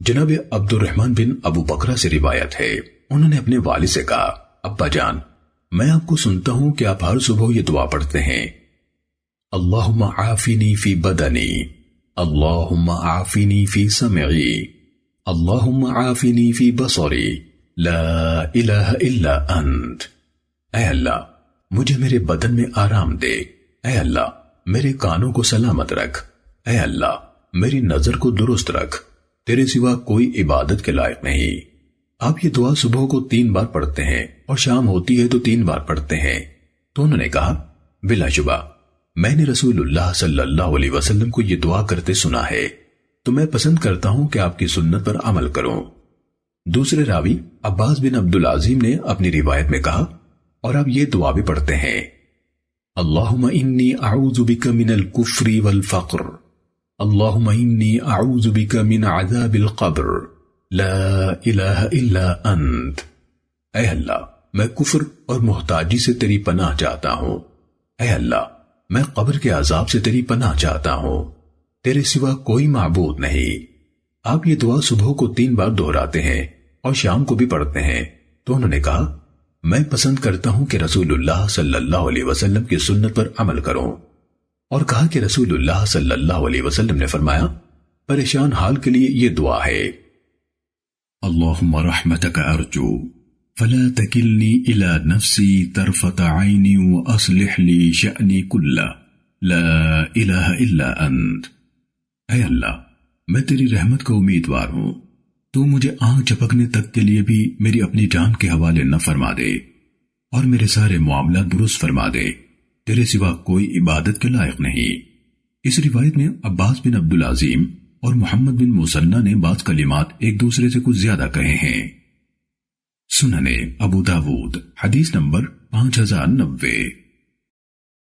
جناب عبد الرحمن بن ابو بکرہ سے روایت ہے، انہوں نے اپنے والد سے کہا، ابا جان، میں آپ کو سنتا ہوں کہ آپ ہر صبح یہ دعا پڑھتے ہیں، اللہم عافنی فی بدنی، اللہم عافنی فی سمعی، اللہم عافنی فی بصری، لا الہ الا انت۔ اے اللہ مجھے میرے بدن میں آرام دے، اے اللہ میرے کانوں کو سلامت رکھ، اے اللہ میری نظر کو درست رکھ، تیرے سوا کوئی عبادت کے لائق نہیں۔ آپ یہ دعا صبح کو 3 بار پڑھتے ہیں اور شام ہوتی ہے تو 3 بار پڑھتے ہیں۔ تو انہوں نے کہا، بلا شبہ میں نے رسول اللہ صلی اللہ علیہ وسلم کو یہ دعا کرتے سنا ہے، تو میں پسند کرتا ہوں کہ آپ کی سنت پر عمل کروں۔ دوسرے راوی عباس بن عبدالعظیم نے اپنی روایت میں کہا، اور آپ یہ دعا بھی پڑھتے ہیں، اللہم انی اعوذ بک من الکفر والفقر، اللہم انی اعوذ بک من عذاب القبر، لا الہ الا انت۔ اے اللہ میں کفر اور محتاجی سے تیری پناہ چاہتا ہوں، اے اللہ میں قبر کے عذاب سے تیری پناہ چاہتا ہوں، تیرے سوا کوئی معبود نہیں۔ آپ یہ دعا صبح کو 3 بار دہراتے ہیں اور شام کو بھی پڑھتے ہیں۔ تو انہوں نے کہا، میں پسند کرتا ہوں کہ رسول اللہ صلی اللہ علیہ وسلم کی سنت پر عمل کروں، اور کہا کہ رسول اللہ صلی اللہ علیہ وسلم نے فرمایا، پریشان حال کے لیے یہ دعا ہے، اللہم رحمتک ارجو فلا تکلنی الی نفسی طرفت عینی واصلح لی شأنی کلہ، لا الہ الا انت۔ اے اللہ میں تیری رحمت کا امیدوار ہوں، تو مجھے آنکھ جھپکنے تک کے لیے بھی میری اپنی جان کے حوالے نہ فرما دے، اور میرے سارے معاملہ درست فرما دے، تیرے سوا کوئی عبادت کے لائق نہیں۔ اس روایت میں عباس بن عبدالعظیم اور محمد بن مسنہ نے بعض کلمات ایک دوسرے سے کچھ زیادہ کہے ہیں۔ سنن ابو داود حدیث نمبر 5090۔